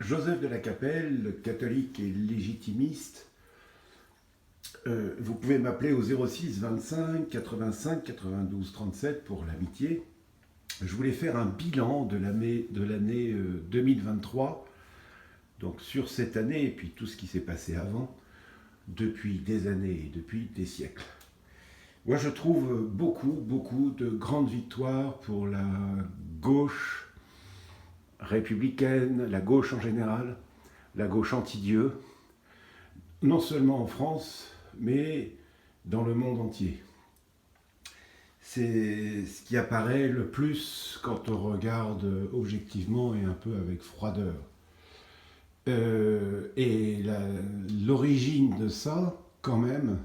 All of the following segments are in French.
Joseph de la Capelle, catholique et légitimiste. Vous pouvez m'appeler au 06 25 85 92 37 pour l'amitié. Je voulais faire un bilan de l'année 2023, donc sur cette année et puis tout ce qui s'est passé avant, depuis des années et depuis des siècles. Moi, je trouve beaucoup de grandes victoires pour la gauche républicaine, la gauche en général, la gauche anti-Dieu, non seulement en France, mais dans le monde entier. C'est ce qui apparaît le plus quand on regarde objectivement et un peu avec froideur. L'origine de ça, quand même,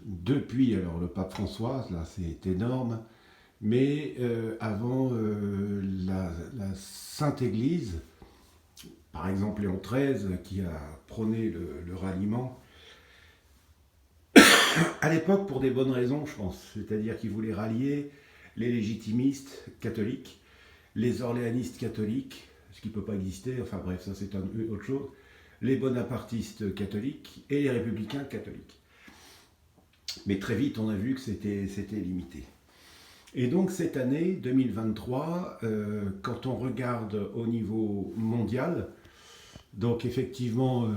depuis alors le pape François, là c'est énorme, mais avant la Sainte Église, par exemple Léon XIII qui a prôné le ralliement, à l'époque pour des bonnes raisons je pense, c'est-à-dire qu'il voulait rallier les légitimistes catholiques, les orléanistes catholiques, ce qui ne peut pas exister, enfin bref ça c'est autre chose, les bonapartistes catholiques et les républicains catholiques. Mais très vite on a vu que c'était limité. Et donc cette année 2023, quand on regarde au niveau mondial, donc effectivement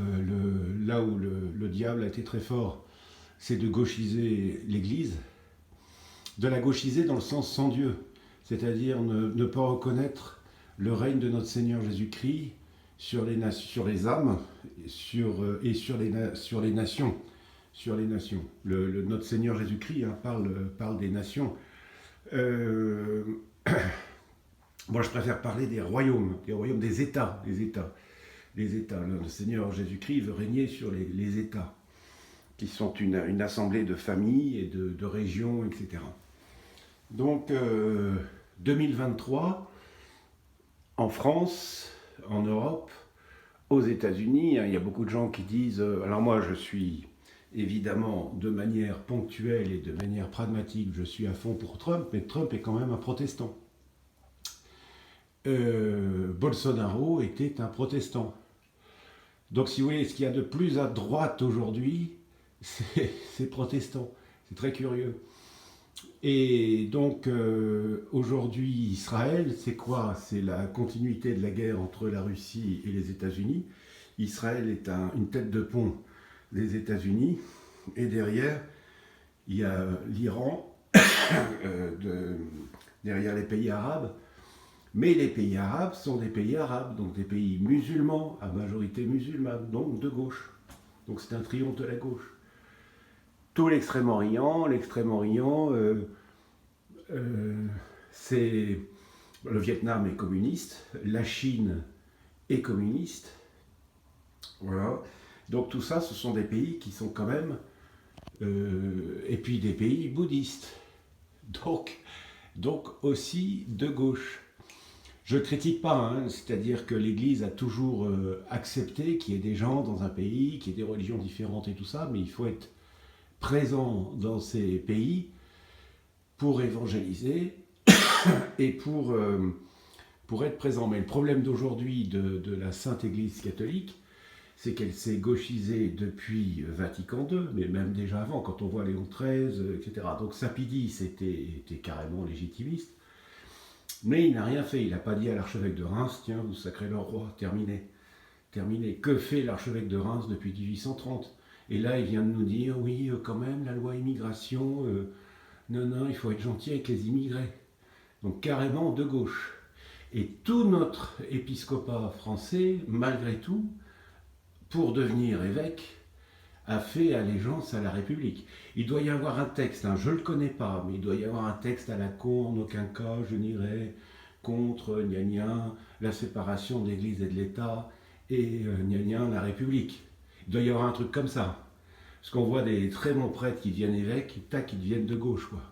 là où le diable a été très fort, c'est de gauchiser l'Église, de la gauchiser dans le sens sans Dieu, c'est-à-dire ne pas reconnaître le règne de notre Seigneur Jésus-Christ sur les âmes et sur les nations. Notre Seigneur Jésus-Christ parle des nations. Moi, je préfère parler des royaumes, des États. Le Seigneur Jésus-Christ veut régner sur les États, qui sont une assemblée de familles et de régions, etc. Donc, 2023, en France, en Europe, aux États-Unis, il y a beaucoup de gens qui disent... alors moi, je suis évidemment, de manière ponctuelle et de manière pragmatique, je suis à fond pour Trump, mais Trump est quand même un protestant. Bolsonaro était un protestant. Donc si vous voyez, ce qu'il y a de plus à droite aujourd'hui, c'est protestant. C'est très curieux. Et donc aujourd'hui, Israël, c'est quoi? C'est la continuité de la guerre entre la Russie et les États-Unis. Israël est une tête de pont des États-Unis, et derrière, il y a l'Iran, derrière les pays arabes, mais les pays arabes sont des pays arabes, donc des pays musulmans, à majorité musulmane, donc de gauche. Donc c'est un triomphe de la gauche. Tout l'Extrême-Orient, c'est... Le Vietnam est communiste, la Chine est communiste, voilà. Donc tout ça, ce sont des pays qui sont quand même... et puis des pays bouddhistes. Donc aussi de gauche. Je ne critique pas, hein, c'est-à-dire que l'Église a toujours accepté qu'il y ait des gens dans un pays, qu'il y ait des religions différentes et tout ça, mais il faut être présent dans ces pays pour évangéliser et pour être présent. Mais le problème d'aujourd'hui de la Sainte Église catholique, c'est qu'elle s'est gauchisée depuis Vatican II, mais même déjà avant, quand on voit Léon XIII, etc. Donc Sapidis était carrément légitimiste, mais il n'a rien fait. Il n'a pas dit à l'archevêque de Reims, tiens, vous sacrez leur roi, terminé. Que fait l'archevêque de Reims depuis 1830? Et là, il vient de nous dire, oui, quand même, la loi immigration, non, il faut être gentil avec les immigrés. Donc carrément de gauche. Et tout notre épiscopat français, malgré tout, pour devenir évêque, a fait allégeance à la République. Il doit y avoir un texte, hein, je ne le connais pas, mais il doit y avoir un texte à la con, en aucun cas je n'irai contre la séparation de l'Église et de l'État, et la République. Il doit y avoir un truc comme ça. Parce qu'on voit des très bons prêtres qui deviennent évêques, qui deviennent de gauche, quoi.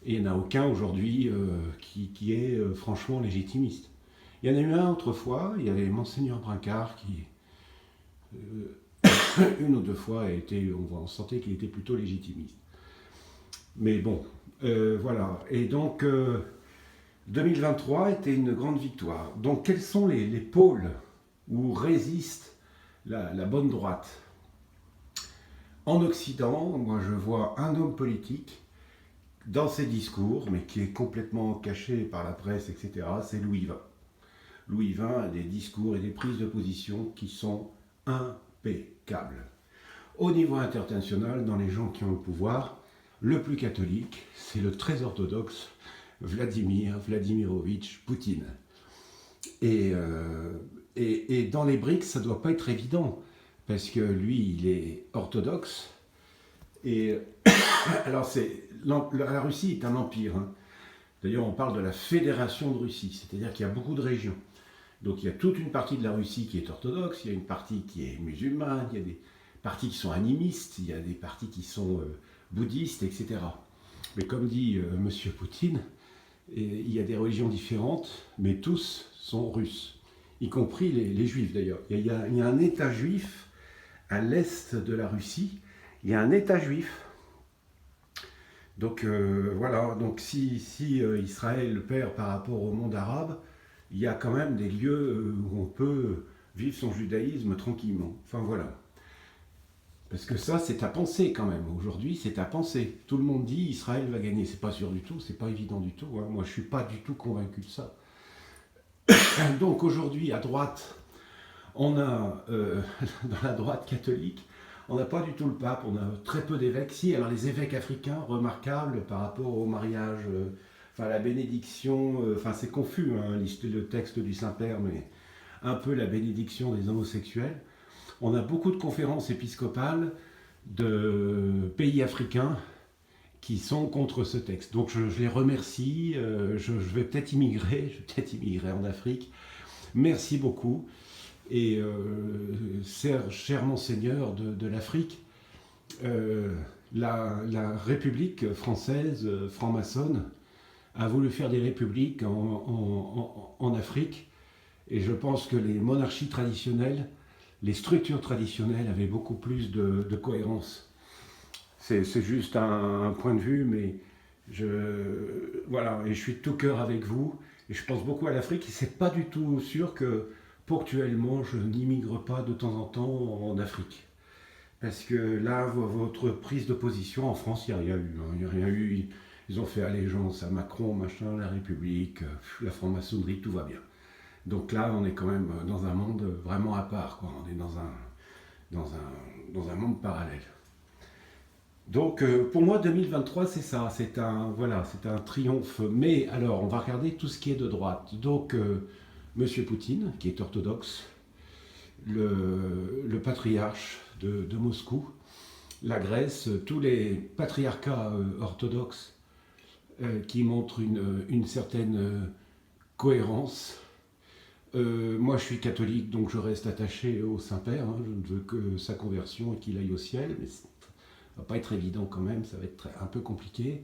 Et il n'y en a aucun aujourd'hui qui est franchement légitimiste. Il y en a eu un autrefois, il y avait Monseigneur Brincard qui... une ou deux fois, on sentait qu'il était plutôt légitimiste. Mais bon, voilà. Et donc, 2023 était une grande victoire. Donc, quels sont les pôles où résiste la bonne droite. En Occident, moi je vois un homme politique dans ses discours, mais qui est complètement caché par la presse, etc., c'est Louis XX. Louis XX a des discours et des prises de position qui sont impeccables. Au niveau international, dans les gens qui ont le pouvoir, le plus catholique, c'est le très orthodoxe Vladimir Vladimirovitch Poutine. Et dans les BRICS, ça ne doit pas être évident, parce que lui, il est orthodoxe. Et alors, la Russie est un empire. Hein. D'ailleurs, on parle de la fédération de Russie, c'est-à-dire qu'il y a beaucoup de régions. Donc, il y a toute une partie de la Russie qui est orthodoxe, il y a une partie qui est musulmane, il y a des parties qui sont animistes, il y a des parties qui sont bouddhistes, etc. Mais comme dit M. Poutine, il y a des religions différentes, mais tous sont russes, y compris les juifs d'ailleurs. Il y a un État juif à l'est de la Russie, il y a un État juif. Donc voilà, donc si Israël perd par rapport au monde arabe, il y a quand même des lieux où on peut vivre son judaïsme tranquillement. Enfin voilà. Parce que ça, c'est à penser quand même. Aujourd'hui, c'est à penser. Tout le monde dit Israël va gagner. C'est pas sûr du tout, c'est pas évident du tout. Hein. Moi, je suis pas du tout convaincu de ça. Donc aujourd'hui, à droite, on a, dans la droite catholique, on n'a pas du tout le pape, on a très peu d'évêques. Si, alors les évêques africains, remarquables par rapport au mariage, enfin la bénédiction, enfin c'est confus, hein, le texte du Saint-Père, mais un peu la bénédiction des homosexuels. On a beaucoup de conférences épiscopales de pays africains qui sont contre ce texte. Donc je les remercie, je vais peut-être immigrer en Afrique. Merci beaucoup. Et cher Monseigneur de l'Afrique, la République française franc-maçonne a voulu faire des républiques en Afrique. Et je pense que les monarchies traditionnelles, les structures traditionnelles avaient beaucoup plus de cohérence. C'est juste un point de vue, mais voilà, et je suis de tout cœur avec vous, et je pense beaucoup à l'Afrique, et c'est pas du tout sûr que ponctuellement je n'immigre pas de temps en temps en Afrique. Parce que là, votre prise de position en France, il n'y a rien eu. Il n'y a rien eu. Ils ont fait allégeance à Macron, machin, la République, la franc-maçonnerie, tout va bien. Donc là, on est quand même dans un monde vraiment à part, quoi. On est dans un monde parallèle. Donc pour moi, 2023, c'est ça. C'est un triomphe. Mais alors, on va regarder tout ce qui est de droite. Donc, M. Poutine, qui est orthodoxe, le patriarche de Moscou, la Grèce, tous les patriarcats orthodoxes qui montrent une certaine cohérence. Moi, je suis catholique, donc je reste attaché au Saint-Père. Hein. Je ne veux que sa conversion et qu'il aille au ciel, mais ça ne va pas être évident quand même, ça va être un peu compliqué.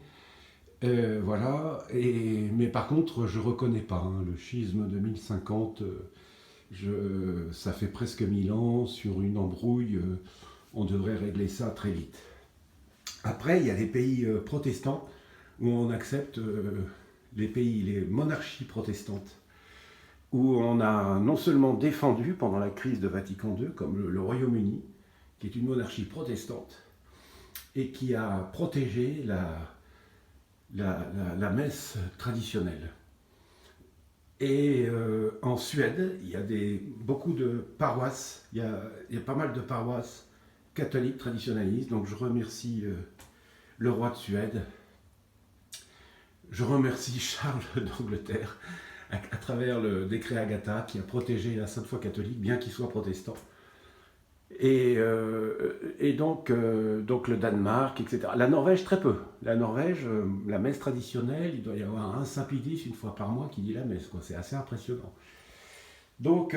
Voilà. Mais par contre, je ne reconnais pas hein, le schisme de 1050. Ça fait presque 1000 ans, sur une embrouille, on devrait régler ça très vite. Après, il y a les pays protestants où on accepte les monarchies protestantes, où on a non seulement défendu pendant la crise de Vatican II, comme le Royaume-Uni, qui est une monarchie protestante, et qui a protégé la messe traditionnelle. Et en Suède, il y a beaucoup de paroisses, il y a pas mal de paroisses catholiques traditionnalistes, donc je remercie le roi de Suède, je remercie Charles d'Angleterre, à travers le décret Agatha qui a protégé la Sainte Foi catholique, bien qu'il soit protestant. Et donc le Danemark, etc. La Norvège, très peu. La Norvège, la messe traditionnelle, il doit y avoir un Saint-Pidis une fois par mois qui dit la messe, quoi. C'est assez impressionnant. Donc,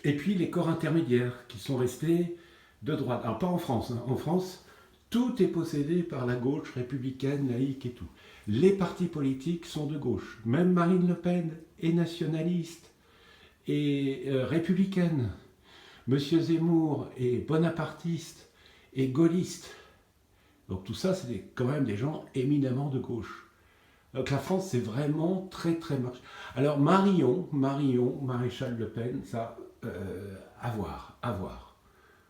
et puis les corps intermédiaires qui sont restés de droite. Alors pas en France. Hein. En France, tout est possédé par la gauche républicaine, laïque et tout. Les partis politiques sont de gauche. Même Marine Le Pen est nationaliste et républicaine. Monsieur Zemmour est bonapartiste et gaulliste. Donc tout ça, c'est quand même des gens éminemment de gauche. Donc la France, c'est vraiment très très marche. Alors Marion, Maréchal Le Pen, ça, à voir, à voir,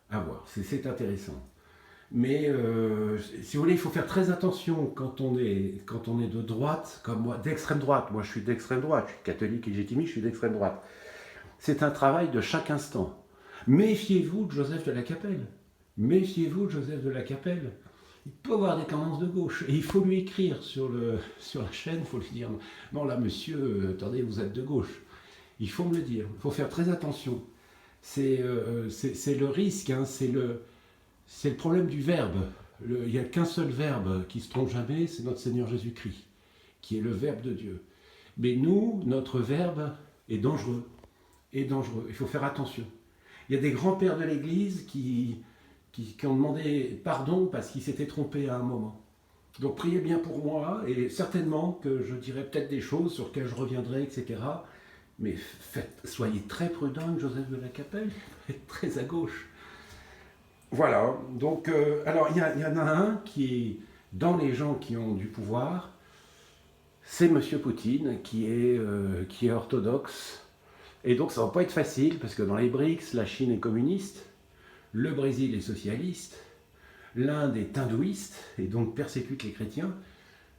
à voir. C'est intéressant. Mais si vous voulez, il faut faire très attention quand on est de droite, comme moi, d'extrême droite. Moi, je suis d'extrême droite, je suis catholique et légitimiste, je suis d'extrême droite. C'est un travail de chaque instant. Méfiez-vous de Joseph de la Capelle. Méfiez-vous de Joseph de la Capelle. Il peut avoir des tendances de gauche. Et il faut lui écrire sur la chaîne, il faut lui dire non là monsieur, attendez, vous êtes de gauche. Il faut me le dire. Il faut faire très attention. C'est le risque, hein, c'est le problème du verbe. Il n'y a qu'un seul verbe qui ne se trompe jamais, c'est notre Seigneur Jésus-Christ, qui est le verbe de Dieu. Mais nous, notre verbe est dangereux. Est dangereux. Il faut faire attention. Il y a des grands-pères de l'Église qui ont demandé pardon parce qu'ils s'étaient trompés à un moment. Donc priez bien pour moi, et certainement que je dirai peut-être des choses sur lesquelles je reviendrai, etc. Mais soyez très prudent avec Joseph de la Capelle, très à gauche. Voilà, donc, alors il y en a un qui est dans les gens qui ont du pouvoir, c'est M. Poutine, qui est orthodoxe. Et donc ça ne va pas être facile, parce que dans les BRICS, la Chine est communiste, le Brésil est socialiste, l'Inde est hindouiste, et donc persécute les chrétiens.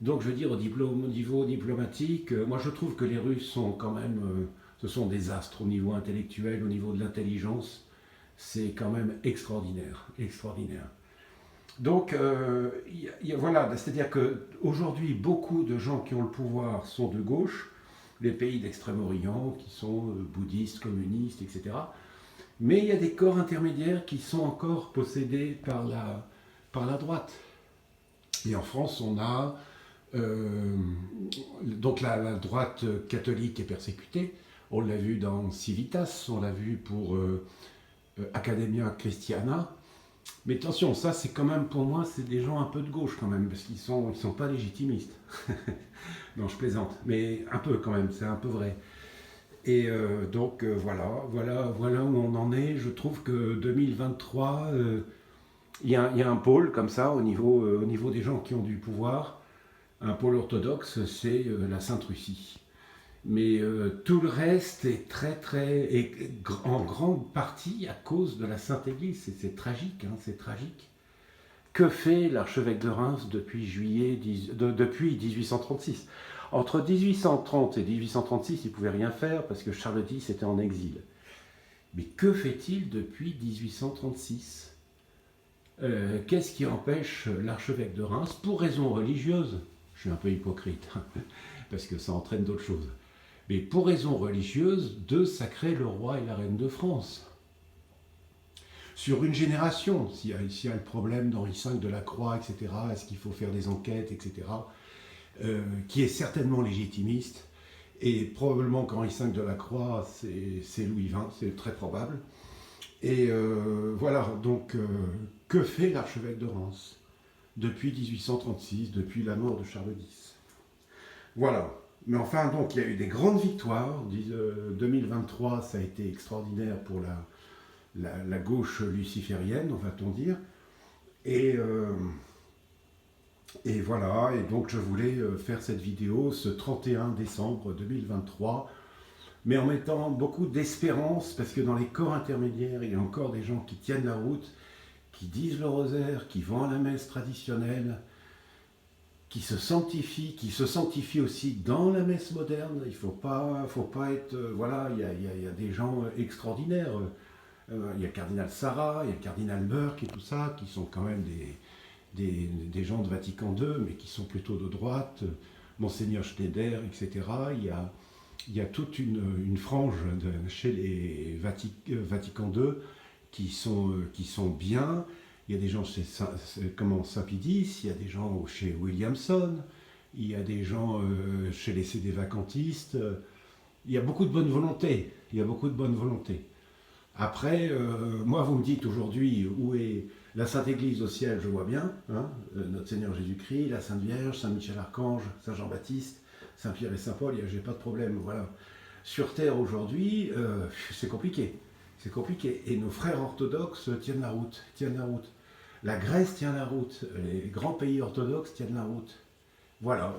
Donc je veux dire, au niveau diplomatique, moi je trouve que les Russes sont quand même, ce sont des astres au niveau intellectuel, au niveau de l'intelligence. C'est quand même extraordinaire, extraordinaire. Donc, voilà, c'est-à-dire qu'aujourd'hui, beaucoup de gens qui ont le pouvoir sont de gauche, les pays d'Extrême-Orient, qui sont bouddhistes, communistes, etc. Mais il y a des corps intermédiaires qui sont encore possédés par la droite. Et en France, on a donc la droite catholique est persécutée. On l'a vu dans Civitas, on l'a vu pour Academia Christiana. Mais attention, ça c'est quand même, pour moi, c'est des gens un peu de gauche quand même, parce qu'ils sont pas légitimistes. Non, je plaisante, mais un peu quand même, c'est un peu vrai. Et donc voilà où on en est. Je trouve que 2023, il y a un pôle comme ça au niveau des gens qui ont du pouvoir. Un pôle orthodoxe, c'est la Sainte Russie. Mais tout le reste est en grande partie à cause de la Sainte Église. C'est tragique, hein, c'est tragique. Que fait l'archevêque de Reims depuis 1836 ? Entre 1830 et 1836, il ne pouvait rien faire parce que Charles X était en exil. Mais que fait-il depuis 1836 ? Qu'est-ce qui empêche l'archevêque de Reims, pour raison religieuse, je suis un peu hypocrite, parce que ça entraîne d'autres choses, mais pour raison religieuse, de sacrer le roi et la reine de France. Sur une génération, s'il y a le problème d'Henri V de la Croix, etc., est-ce qu'il faut faire des enquêtes, etc., qui est certainement légitimiste, et probablement qu'Henri V de la Croix, c'est Louis XX, c'est très probable. Et voilà, donc, que fait l'archevêque de Reims depuis 1836, depuis la mort de Charles X ? Voilà. Mais enfin, donc, il y a eu des grandes victoires. 2023, ça a été extraordinaire pour la gauche luciférienne, va-t-on dire. Et voilà, et donc je voulais faire cette vidéo ce 31 décembre 2023, mais en mettant beaucoup d'espérance, parce que dans les corps intermédiaires, il y a encore des gens qui tiennent la route, qui disent le rosaire, qui vont à la messe traditionnelle, qui se sanctifient aussi dans la messe moderne. Il faut pas être... voilà, il y a des gens extraordinaires. Il y a le cardinal Sarah, il y a le cardinal Burke et tout ça, qui sont quand même des gens de Vatican II, mais qui sont plutôt de droite, Monseigneur Schneider, etc. Il y a toute une frange chez les Vatican II qui sont bien. Il y a des gens chez Saint-Pédis, il y a des gens chez Williamson, il y a des gens chez les CD vacantistes. Il y a beaucoup de bonne volonté. Après, moi, vous me dites aujourd'hui où est la Sainte Église au ciel, je vois bien, hein, notre Seigneur Jésus-Christ, la Sainte Vierge, Saint Michel Archange, Saint Jean-Baptiste, Saint Pierre et Saint Paul, j'ai pas de problème, voilà. Sur Terre aujourd'hui, c'est compliqué. Et nos frères orthodoxes tiennent la route. La Grèce tient la route. Les grands pays orthodoxes tiennent la route. Voilà.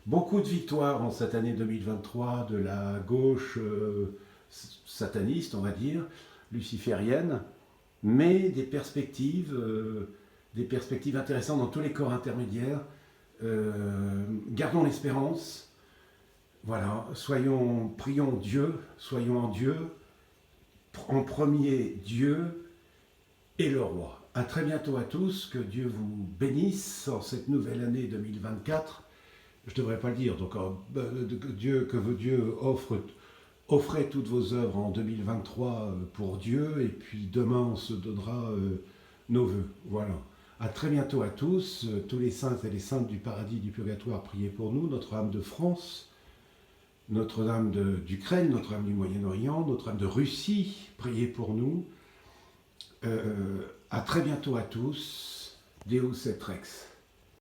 Beaucoup de victoires en cette année 2023 de la gauche satanistes, on va dire, lucifériennes, mais des perspectives intéressantes dans tous les corps intermédiaires. Gardons l'espérance. Voilà, prions Dieu, soyons en Dieu, en premier Dieu et le roi. À très bientôt à tous, que Dieu vous bénisse en cette nouvelle année 2024. Je ne devrais pas le dire, donc que Dieu offrez toutes vos œuvres en 2023 pour Dieu, et puis demain on se donnera nos vœux. Voilà. À très bientôt à tous, tous les saints et les saintes du paradis, du purgatoire, priez pour nous, Notre-Dame de France, Notre-Dame d'Ukraine, Notre-Dame du Moyen-Orient, Notre-Dame de Russie, priez pour nous. À très bientôt à tous, Deus et Rex.